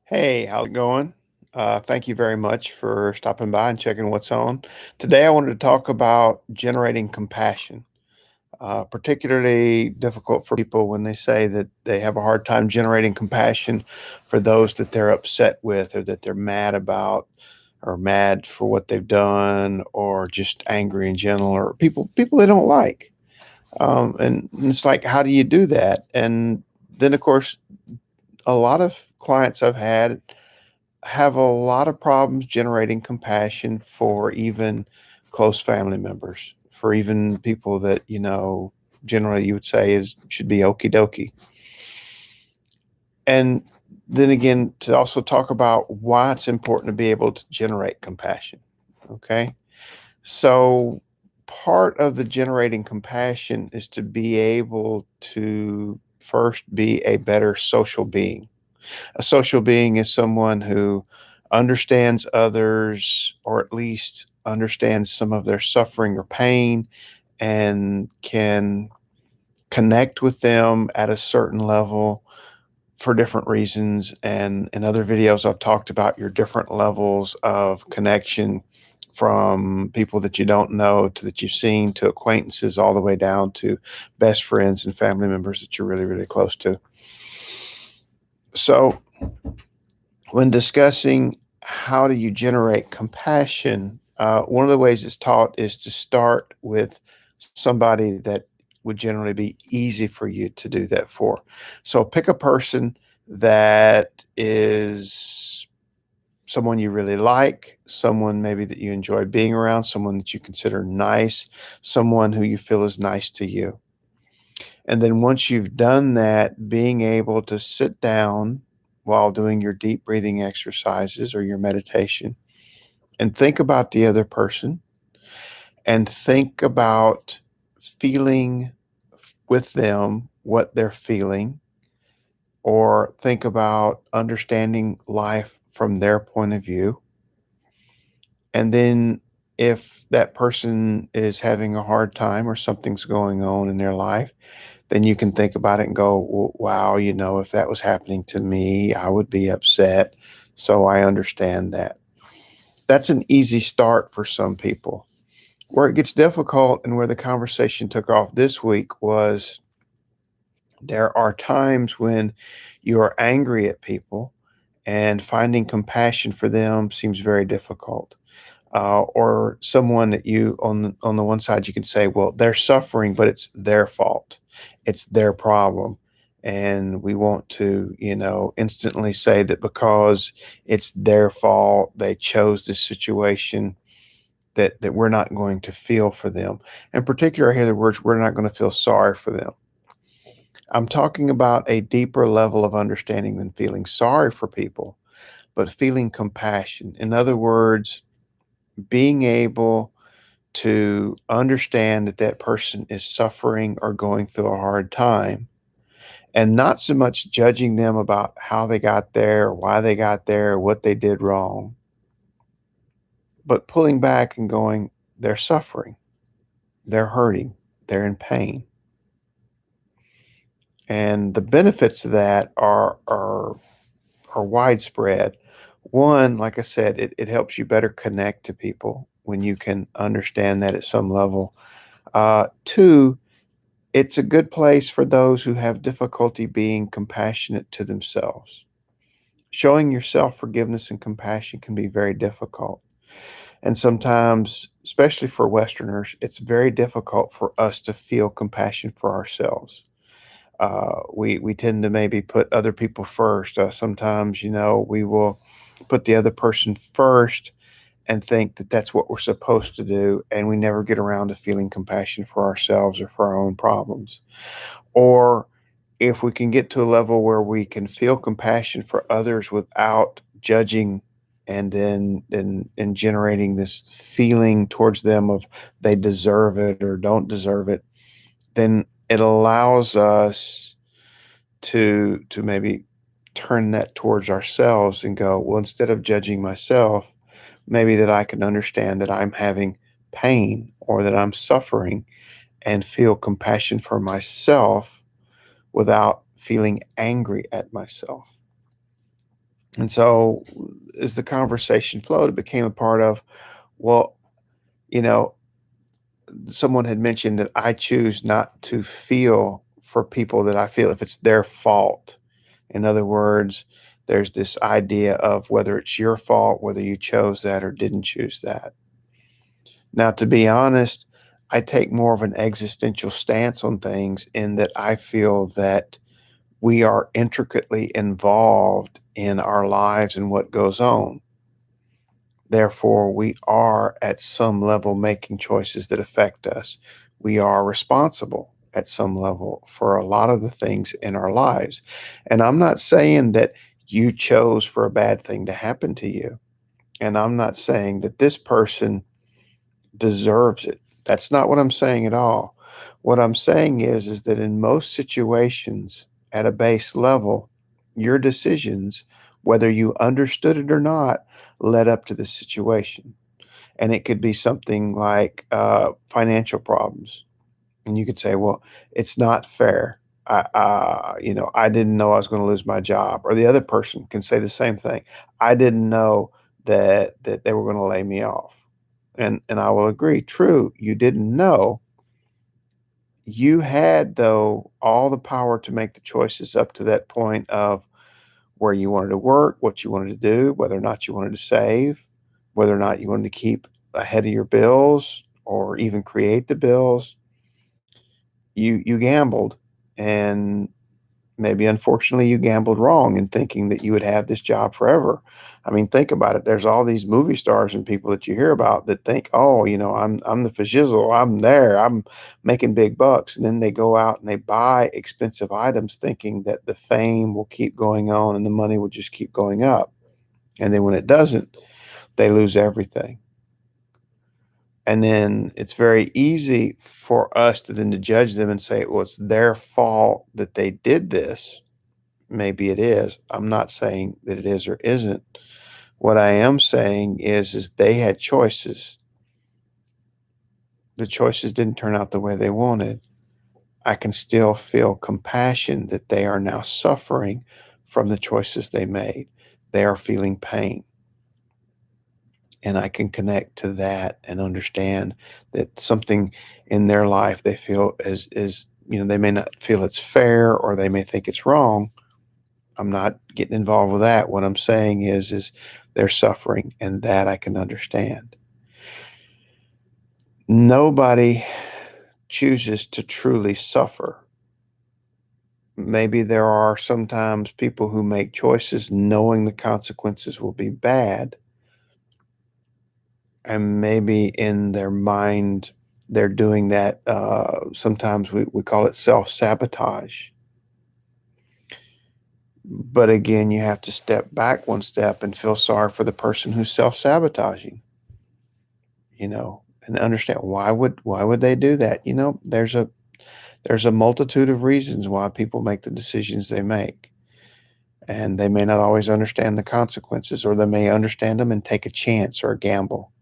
Hey, how's it going? Thank you very much for stopping by and checking what's on. Today, I wanted to talk about generating compassion. Particularly difficult for people when they say that they have a hard time generating compassion for those that they're upset with or that they're mad about or mad for what they've done or just angry in general or people they don't like. And it's like, how do you do that? And then, of course, a lot of clients I've had have a lot of problems generating compassion for even close family members, for even people that, generally you would say is should be okie dokie. And then again, to also talk about why it's important to be able to generate compassion. Okay. So part of the generating compassion is to be able to first be a better social being. A social being is someone who understands others or at least understands some of their suffering or pain and can connect with them at a certain level for different reasons. And in other videos, I've talked about your different levels of connection from people that you don't know to that you've seen to acquaintances all the way down to best friends and family members that you're really, really close to. So, when discussing how do you generate compassion, one of the ways it's taught is to start with somebody that would generally be easy for you to do that for. So pick a person that is someone you really like, someone maybe that you enjoy being around, someone that you consider nice, someone who you feel is nice to you. And then once you've done that, being able to sit down while doing your deep breathing exercises or your meditation and think about the other person and think about feeling with them what they're feeling, or think about understanding life from their point of view. And then if that person is having a hard time or something's going on in their life, then you can think about it and go, Wow, if that was happening to me, I would be upset. So I understand that." That's an easy start for some people. Where it gets difficult and where the conversation took off this week was there are times when you are angry at people and finding compassion for them seems very difficult. Or someone that you on the one side you can say, well, they're suffering, but it's their fault, it's their problem, and we want to instantly say that because it's their fault, they chose this situation, that we're not going to feel for them. In particular, I hear the words, we're not going to feel sorry for them. I'm talking about a deeper level of understanding than feeling sorry for people, but feeling compassion. In other words, being able to understand that that person is suffering or going through a hard time, and not so much judging them about how they got there, or why they got there, or what they did wrong, but pulling back and going, they're suffering, they're hurting, they're in pain. And the benefits of that are widespread. One, like I said, it helps you better connect to people when you can understand that at some level. Two, it's a good place for those who have difficulty being compassionate to themselves. Showing yourself forgiveness and compassion can be very difficult. And sometimes, especially for Westerners, it's very difficult for us to feel compassion for ourselves. We tend to maybe put other people first. Sometimes, we will put the other person first and think that that's what we're supposed to do, and we never get around to feeling compassion for ourselves or for our own problems. Or if we can get to a level where we can feel compassion for others without judging and generating this feeling towards them of they deserve it or don't deserve it, then it allows us to maybe turn that towards ourselves and go, well, instead of judging myself, maybe that I can understand that I'm having pain or that I'm suffering and feel compassion for myself without feeling angry at myself. And so as the conversation flowed, it became a part of, well, you know, someone had mentioned that I choose not to feel for people that I feel if it's their fault. In other words, there's this idea of whether it's your fault, whether you chose that or didn't choose that. Now, to be honest, I take more of an existential stance on things in that I feel that we are intricately involved in our lives and what goes on. Therefore, we are at some level making choices that affect us. We are responsible at some level for a lot of the things in our lives. And I'm not saying that you chose for a bad thing to happen to you. And I'm not saying that this person deserves it. That's not what I'm saying at all. What I'm saying is that in most situations at a base level, your decisions, whether you understood it or not, led up to the situation. And it could be something like financial problems. And you could say, well, it's not fair. I didn't know I was going to lose my job. Or the other person can say the same thing. I didn't know that they were going to lay me off. And I will agree. True, you didn't know. You had though all the power to make the choices up to that point of where you wanted to work, what you wanted to do, whether or not you wanted to save, whether or not you wanted to keep ahead of your bills or even create the bills. You gambled, and maybe unfortunately you gambled wrong in thinking that you would have this job forever. I mean, think about it. There's all these movie stars and people that you hear about that think, oh, I'm the fajizzle. I'm there. I'm making big bucks. And then they go out and they buy expensive items thinking that the fame will keep going on and the money will just keep going up. And then when it doesn't, they lose everything. And then it's very easy for us to then to judge them and say, well, it's their fault that they did this. Maybe it is. I'm not saying that it is or isn't. What I am saying is they had choices. The choices didn't turn out the way they wanted. I can still feel compassion that they are now suffering from the choices they made. They are feeling pain. And I can connect to that and understand that something in their life they feel is they may not feel it's fair or they may think it's wrong. I'm not getting involved with that. What I'm saying is they're suffering, and that I can understand. Nobody chooses to truly suffer. Maybe there are sometimes people who make choices knowing the consequences will be bad, and maybe in their mind they're doing that. Sometimes we call it self-sabotage. But again, you have to step back one step and feel sorry for the person who's self-sabotaging, and understand why would they do that? There's a multitude of reasons why people make the decisions they make. And they may not always understand the consequences, or they may understand them and take a chance or a gamble.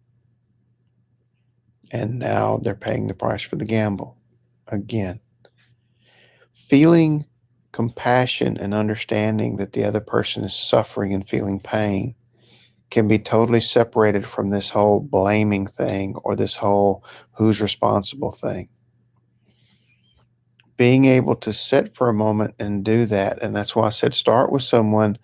And now they're paying the price for the gamble. Again, feeling compassion and understanding that the other person is suffering and feeling pain can be totally separated from this whole blaming thing or this whole who's responsible thing. Being able to sit for a moment and do that, and that's why I said start with someone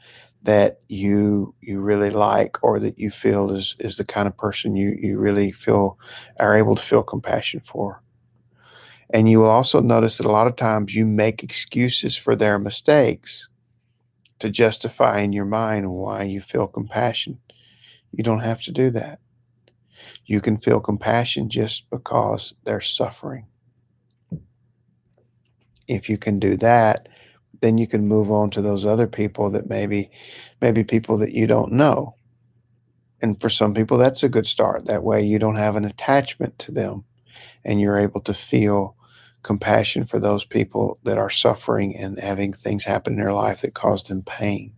that you really like, or that you feel is the kind of person you really feel are able to feel compassion for. And you will also notice that a lot of times you make excuses for their mistakes to justify in your mind why you feel compassion. You don't have to do that. You can feel compassion just because they're suffering. If you can do that, then you can move on to those other people that maybe people that you don't know. And for some people, that's a good start. That way you don't have an attachment to them, and you're able to feel compassion for those people that are suffering and having things happen in their life that cause them pain.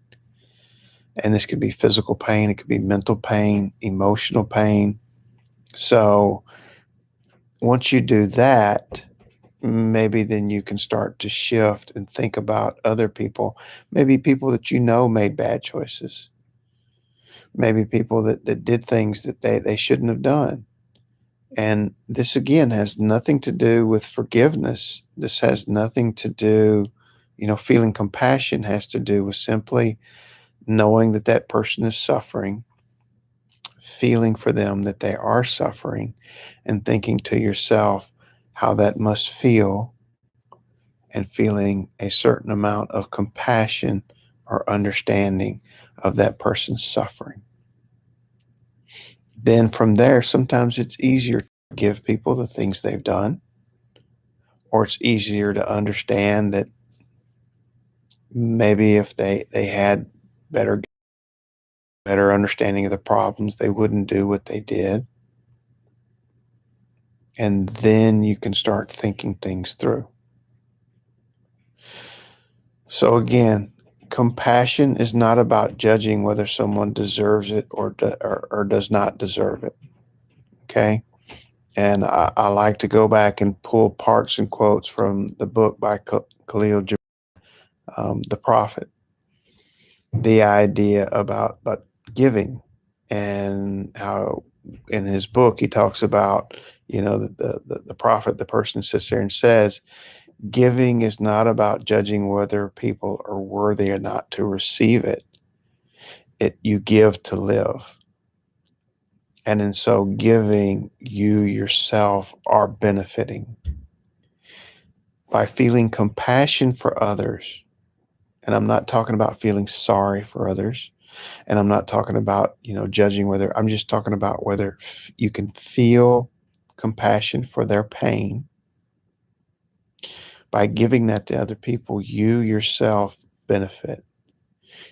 And this could be physical pain, it could be mental pain, emotional pain. So once you do that, maybe then you can start to shift and think about other people, maybe people that you know made bad choices. maybe people that did things that they shouldn't have done. And this again has nothing to do with forgiveness. This has nothing to do, feeling compassion has to do with simply knowing that that person is suffering, feeling for them that they are suffering, and thinking to yourself how that must feel, and feeling a certain amount of compassion or understanding of that person's suffering. Then from there, sometimes it's easier to give people the things they've done, or it's easier to understand that maybe if they had better better understanding of the problems, they wouldn't do what they did. And then you can start thinking things through. So again, compassion is not about judging whether someone deserves it or does not deserve it. Okay. And I like to go back and pull parts and quotes from the book by Khalil Gibran, The Prophet, the idea about giving, and how in his book he talks about, the prophet, the person sits there and says, giving is not about judging whether people are worthy or not to receive it. You give to live. And in so giving, you yourself are benefiting by feeling compassion for others. And I'm not talking about feeling sorry for others. And I'm not talking about, judging whether, I'm just talking about whether you can feel compassion for their pain. By giving that to other people, you yourself benefit.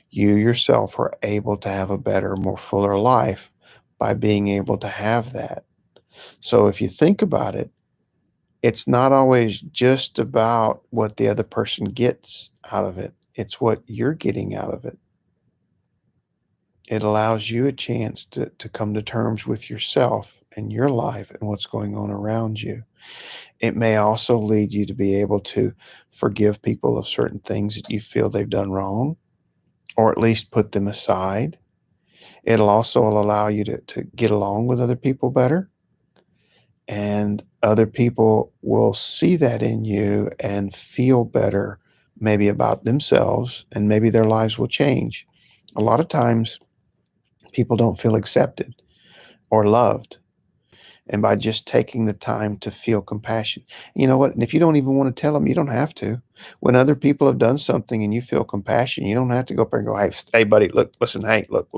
You yourself are able to have a better, more fuller life by being able to have that. So if you think about it, it's not always just about what the other person gets out of it. It's what you're getting out of it. It allows you a chance to come to terms with yourself and your life and what's going on around you. It may also lead you to be able to forgive people of certain things that you feel they've done wrong, or at least put them aside. It'll also allow you to get along with other people better. And other people will see that in you and feel better, maybe about themselves, and maybe their lives will change. A lot of times, people don't feel accepted or loved. And by just taking the time to feel compassion, you know what? And if you don't even want to tell them, you don't have to. When other people have done something and you feel compassion, you don't have to go up there and go, hey, buddy, look, listen, hey, look,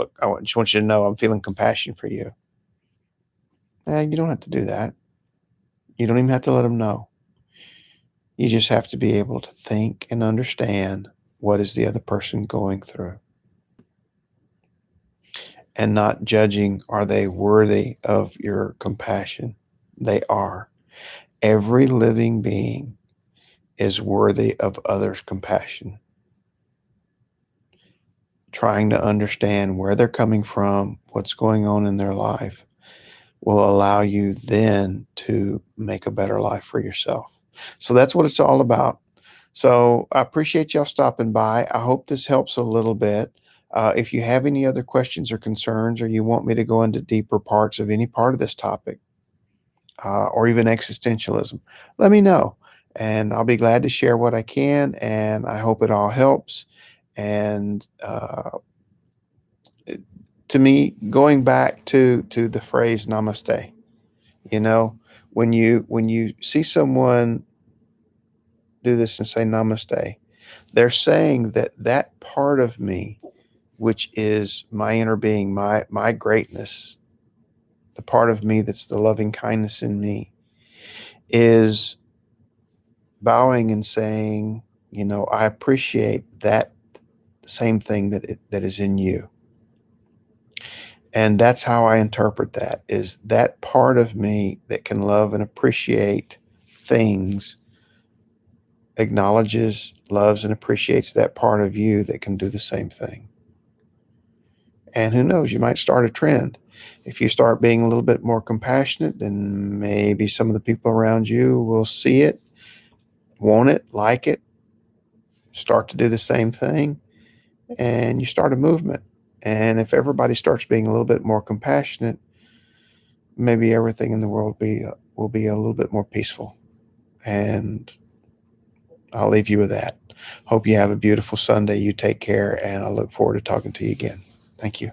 just want you to know I'm feeling compassion for you. You don't have to do that. You don't even have to let them know. You just have to be able to think and understand what is the other person going through, and not judging, are they worthy of your compassion? They are. Every living being is worthy of others' compassion. Trying to understand where they're coming from, what's going on in their life, will allow you then to make a better life for yourself. So that's what it's all about. So I appreciate y'all stopping by. I hope this helps a little bit. If you have any other questions or concerns, or you want me to go into deeper parts of any part of this topic, or even existentialism, let me know. And I'll be glad to share what I can. And I hope it all helps. And to me, going back to the phrase namaste, you know, when you see someone do this and say namaste, they're saying that that part of me, which is my inner being, my greatness, the part of me that's the loving kindness in me, is bowing and saying, I appreciate that same thing that is in you. And that's how I interpret that, is that part of me that can love and appreciate things acknowledges, loves, and appreciates that part of you that can do the same thing. And who knows, you might start a trend. If you start being a little bit more compassionate, then maybe some of the people around you will see it, want it, like it, start to do the same thing, and you start a movement. And if everybody starts being a little bit more compassionate, maybe everything in the world will be a little bit more peaceful. And I'll leave you with that. Hope you have a beautiful Sunday. You take care, and I look forward to talking to you again. Thank you.